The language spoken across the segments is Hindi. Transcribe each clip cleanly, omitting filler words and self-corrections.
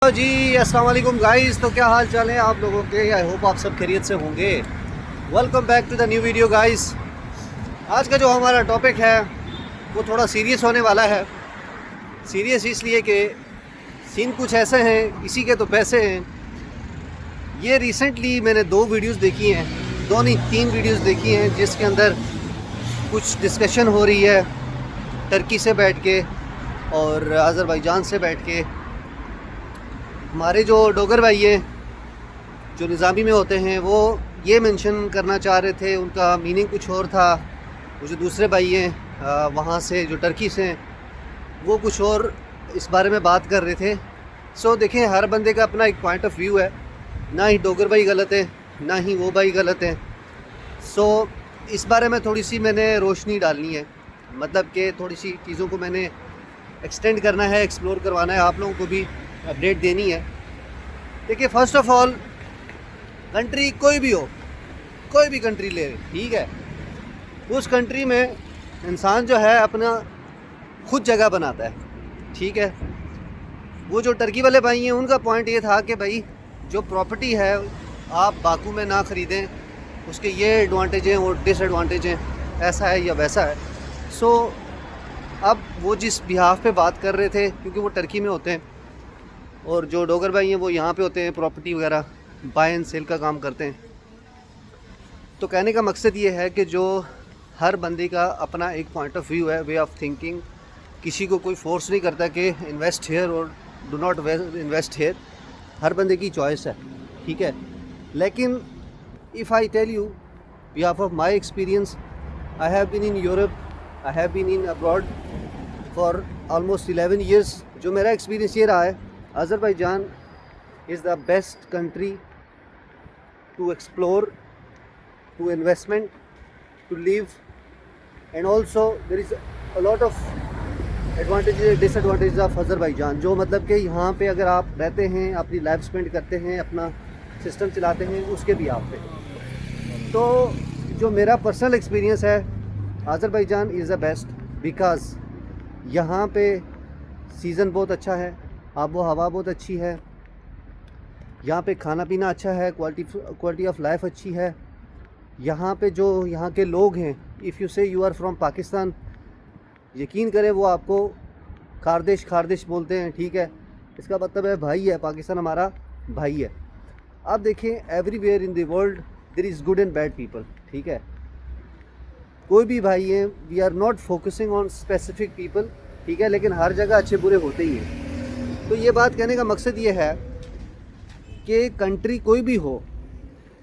हेलो जी, अस्सलाम वालेकुम गाइस। तो क्या हाल चाल है आप लोगों के? आई होप आप सब खैरियत से होंगे। Welcome back to the new video guys. आज का जो हमारा टॉपिक है वो थोड़ा सीरियस होने वाला है। सीरियस इसलिए कि सीन कुछ ऐसे हैं, इसी के तो पैसे हैं। ये रिसेंटली मैंने 2 वीडियोस देखी हैं, 2 नहीं 3 वीडियोस देखी हैं, जिसके अंदर कुछ डिस्कशन हो रही है टर्की से बैठ के और अज़रबैजान से बैठ के। हमारे जो डोगर भाई हैं जो निज़ामी में होते हैं वो ये मेंशन करना चाह रहे थे, उनका मीनिंग कुछ और था। वो जो दूसरे भाई हैं वहाँ से जो टर्की से हैं वो कुछ और इस बारे में बात कर रहे थे। सो देखें, हर बंदे का अपना एक पॉइंट ऑफ व्यू है। ना ही डोगर भाई गलत है, ना ही वो भाई गलत है। सो इस बारे में थोड़ी सी मैंने रोशनी डालनी है, मतलब कि थोड़ी सी चीज़ों को मैंने एक्सटेंड करना है, एक्सप्लोर करवाना है, आप लोगों को भी अपडेट देनी है। देखिए, फ़र्स्ट ऑफ़ ऑल कंट्री कोई भी हो, कोई भी कंट्री ले, ठीक है, उस कंट्री में इंसान जो है अपना खुद जगह बनाता है, ठीक है। वो जो टर्की वाले भाई हैं उनका पॉइंट ये था कि भाई जो प्रॉपर्टी है आप बाकू में ना ख़रीदें, उसके ये एडवांटेज हैं और डिसएडवांटेज हैं, ऐसा है या वैसा है। सो अब वो जिस बिहाफ पे बात कर रहे थे, क्योंकि वो टर्की में होते हैं और जो डोगर भाई हैं वो यहाँ पे होते हैं, प्रॉपर्टी वगैरह बाय एंड सेल का काम करते हैं। तो कहने का मकसद ये है कि जो हर बंदे का अपना एक पॉइंट ऑफ व्यू है, वे ऑफ थिंकिंग। किसी को कोई फोर्स नहीं करता कि इन्वेस्ट हेयर और डू नॉट इन्वेस्ट हेयर, हर बंदे की चॉइस है, ठीक है। लेकिन if I tell you behalf of my experience, I have been in Europe, I have been in abroad for almost 11 years. जो मेरा एक्सपीरियंस ये रहा है, Azerbaijan is the best country to explore, to investment, to live, and also there is a lot of advantages and disadvantages of Azerbaijan। जो मतलब कि यहाँ पे अगर आप रहते हैं, अपनी लाइफ स्पेंड करते हैं, अपना सिस्टम चलाते हैं, उसके भी आप पे। तो जो मेरा पर्सनल एक्सपीरियंस है, Azerbaijan is the best because यहाँ पे सीज़न बहुत अच्छा है, आबो हवा बहुत अच्छी है, यहाँ पे खाना पीना अच्छा है, क्वालिटी ऑफ लाइफ अच्छी है। यहाँ पे जो यहाँ के लोग हैं, इफ़ यू से यू आर फ्रॉम पाकिस्तान, यकीन करें वो आपको खारदेश बोलते हैं, ठीक है। इसका मतलब है भाई है, पाकिस्तान हमारा भाई है। आप देखें, everywhere in the world there is good and bad people, ठीक है। कोई भी भाई है, we are not focusing on specific people, ठीक है, लेकिन हर जगह अच्छे बुरे होते ही हैं। तो ये बात कहने का मकसद ये है कि कंट्री कोई भी हो,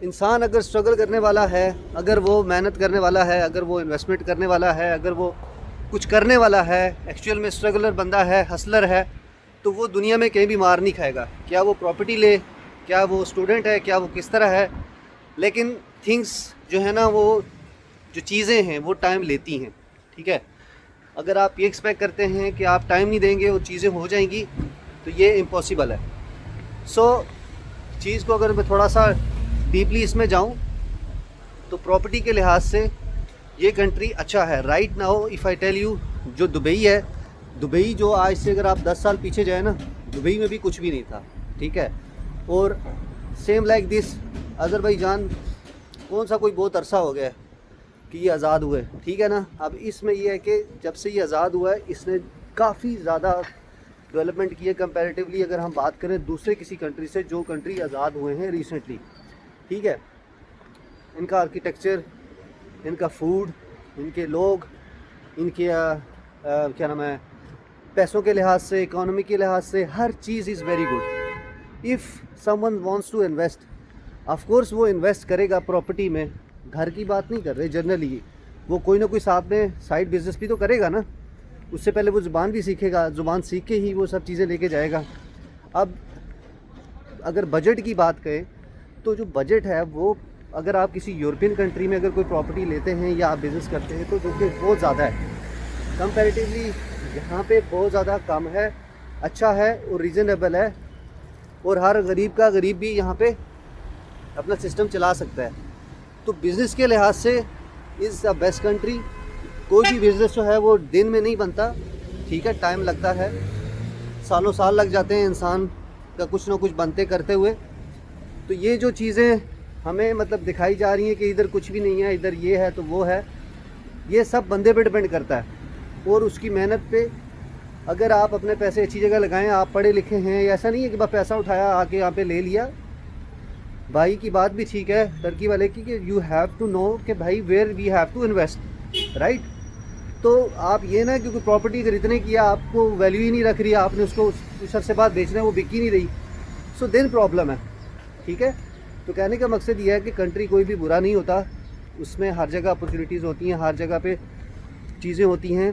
इंसान अगर स्ट्रगल करने वाला है, अगर वो मेहनत करने वाला है, अगर वो इन्वेस्टमेंट करने वाला है, अगर वो कुछ करने वाला है, एक्चुअल में स्ट्रगलर बंदा है, हसलर है, तो वो दुनिया में कहीं भी मार नहीं खाएगा। क्या वो प्रॉपर्टी ले, क्या वो स्टूडेंट है, क्या वो किस तरह है, लेकिन थिंग्स जो है ना, वो जो चीज़ें हैं वो टाइम लेती हैं, ठीक है। अगर आप ये एक्सपेक्ट करते हैं कि आप टाइम नहीं देंगे वो चीज़ें हो जाएंगी, तो ये इम्पॉसिबल है। सो चीज़ को अगर मैं थोड़ा सा डीपली इसमें जाऊं, तो प्रॉपर्टी के लिहाज से ये कंट्री अच्छा है right now. If I tell you, जो दुबई है, दुबई जो आज से अगर आप 10 साल पीछे जाए ना, दुबई में भी कुछ भी नहीं था, ठीक है। और सेम लाइक दिस अज़रबैजान, कौन सा कोई बहुत अरसा हो गया कि ये आज़ाद हुए, ठीक है ना। अब इसमें ये है कि जब से ये आज़ाद हुआ है, इसने काफ़ी ज़्यादा डेवलपमेंट की है कंपैरेटिवली, अगर हम बात करें दूसरे किसी कंट्री से जो कंट्री आज़ाद हुए हैं रिसेंटली, ठीक है। इनका आर्किटेक्चर, इनका फूड, इनके लोग, इनके क्या नाम है, पैसों के लिहाज से, इकोनॉमी के लिहाज से, हर चीज़ is very good. If someone wants to invest, of course वो इन्वेस्ट करेगा प्रॉपर्टी में। घर की बात नहीं कर रहे, जनरली वो कोई ना कोई साथ में साइड बिजनेस भी तो करेगा ना। उससे पहले वो ज़ुबान भी सीखेगा, ज़ुबान सीख के ही वो सब चीज़ें लेके जाएगा। अब अगर बजट की बात करें, तो जो बजट है वो, अगर आप किसी यूरोपियन कंट्री में अगर कोई प्रॉपर्टी लेते हैं या आप बिज़नेस करते हैं, तो देखिए बहुत ज़्यादा है कंपैरेटिवली। यहाँ पे बहुत ज़्यादा कम है, अच्छा है और रीज़नेबल है, और हर गरीब का गरीब भी यहाँ पे अपना सिस्टम चला सकता है। तो बिज़नेस के लिहाज से इज़ द बेस्ट कंट्री। कोई भी बिज़नेस जो है वो दिन में नहीं बनता, ठीक है, टाइम लगता है, सालों साल लग जाते हैं इंसान का कुछ ना कुछ बनते करते हुए। तो ये जो चीज़ें हमें मतलब दिखाई जा रही हैं कि इधर कुछ भी नहीं है, इधर ये है तो वो है, ये सब बंदे पे डिपेंड करता है और उसकी मेहनत पे। अगर आप अपने पैसे अच्छी जगह लगाएं, आप पढ़े लिखे हैं, ऐसा नहीं है कि बस पैसा उठाया आके यहाँ पे ले लिया। भाई की बात भी ठीक है टर्की वाले की कि यू हैव टू नो कि भाई where we have to invest, right. तो आप ये ना क्योंकि प्रॉपर्टी खरीदने की आपको वैल्यू ही नहीं रख रही, आपने उसको उस अरसे बाद बेचना है, वो बिक ही नहीं रही, सो देन प्रॉब्लम है, ठीक है। तो कहने का मकसद ये है कि कंट्री कोई भी बुरा नहीं होता, उसमें हर जगह अपॉर्चुनिटीज़ होती हैं, हर जगह पे चीज़ें होती हैं।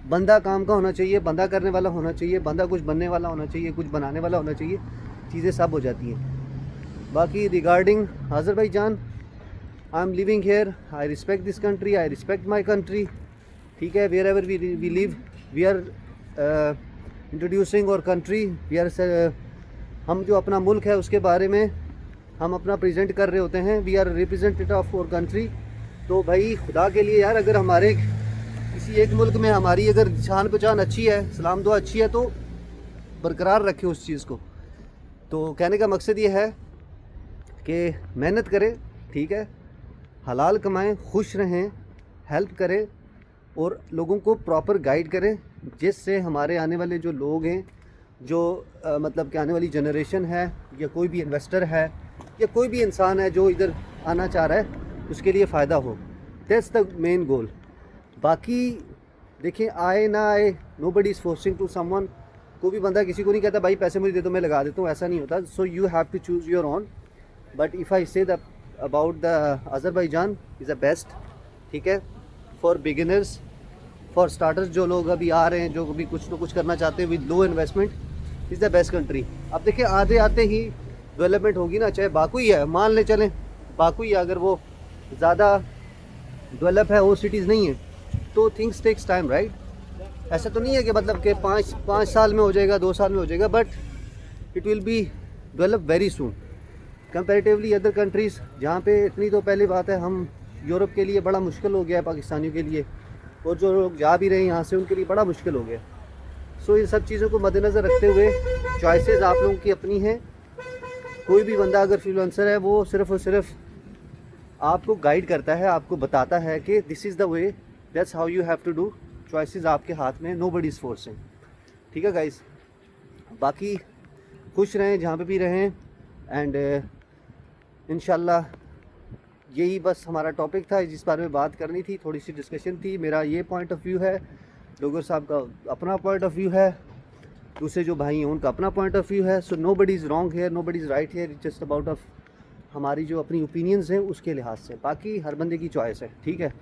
बंदा काम का होना चाहिए, बंदा करने वाला होना चाहिए, बंदा कुछ बनने वाला होना चाहिए, कुछ बनाने वाला होना चाहिए, चीज़ें सब हो जाती हैं। बाकी regarding Azerbaijan, I am living here, I respect this country, I respect my country, ठीक है। Wherever we live we are introducing our country, we are हम जो अपना मुल्क है उसके बारे में हम अपना प्रेजेंट कर रहे होते हैं, वी आर रिप्रेजेंटेटिव ऑफ और कंट्री। तो भाई खुदा के लिए यार, अगर हमारे किसी एक मुल्क में हमारी अगर जान पहचान अच्छी है, सलाम दुआ अच्छी है, तो बरकरार रखें उस चीज़ को। तो कहने का मकसद ये है कि मेहनत करें, ठीक है, हलाल कमाएं, खुश रहें, हेल्प करें और लोगों को प्रॉपर गाइड करें, जिससे हमारे आने वाले जो लोग हैं, जो मतलब कि आने वाली जनरेशन है, या कोई भी इन्वेस्टर है, या कोई भी इंसान है जो इधर आना चाह रहा है, उसके लिए फ़ायदा हो। That's the main goal. बाकी देखिए, आए ना आए, nobody is forcing to someone. कोई भी बंदा किसी को नहीं कहता भाई पैसे मुझे दे दो मैं लगा देता हूँ, ऐसा नहीं होता। So you have to choose your own. But if I say the about the Azerbaijan is the best, ठीक है, फॉर बिगिनर्स, फॉर स्टार्टर्स, जो लोग अभी आ रहे हैं, जो अभी कुछ ना कुछ करना चाहते हैं with low investment, is the best country. अब देखिए आते आते ही डेवलपमेंट होगी ना, चाहे बाकू ही है, मान ले चलें बाकू ही, अगर वो ज़्यादा डेवलप है, वो सिटीज़ नहीं है, तो थिंग्स टेक्स टाइम, राइट। ऐसा तो नहीं है कि मतलब कि पाँच साल में हो जाएगा, 2 साल में हो जाएगा, but it will be develop very soon comparatively other countries, जहाँ पे इतनी तो पहली बात है, हम यूरोप के लिए बड़ा मुश्किल हो गया है, पाकिस्तानियों के लिए, और जो लोग जा भी रहे हैं यहाँ से उनके लिए बड़ा मुश्किल हो गया। सो इन सब चीज़ों को मद्देनज़र रखते हुए चॉइसेस आप लोगों की अपनी हैं। कोई भी बंदा अगर फ्रीलांसर है, वो सिर्फ़ और सिर्फ आपको गाइड करता है, आपको बताता है कि this is the way, that's how you have to do. Choices आपके हाथ में, नोबडी इज़ फोर्सिंग, ठीक है गाइस। बाकी खुश रहें जहाँ पे भी रहें, एंड इंशाल्लाह यही बस हमारा टॉपिक था जिस बारे में बात करनी थी, थोड़ी सी डिस्कशन थी। मेरा ये पॉइंट ऑफ व्यू है, डोगर साहब का अपना पॉइंट ऑफ व्यू है, दूसरे जो भाई हैं उनका अपना पॉइंट ऑफ व्यू है। So nobody is wrong here, nobody is right here, just about of हमारी जो अपनी ओपिनियंस हैं उसके लिहाज से। बाकी हर बंदे की चॉइस है, ठीक है।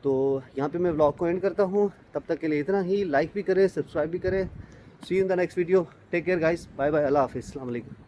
तो यहाँ पे मैं व्लॉग को एंड करता हूँ, तब तक के लिए इतना ही। लाइक भी करें, सब्सक्राइब भी करें। See you in the next video, take care guys, bye bye, अल्लाह हाफिज़, अस्सलाम वालेकुम।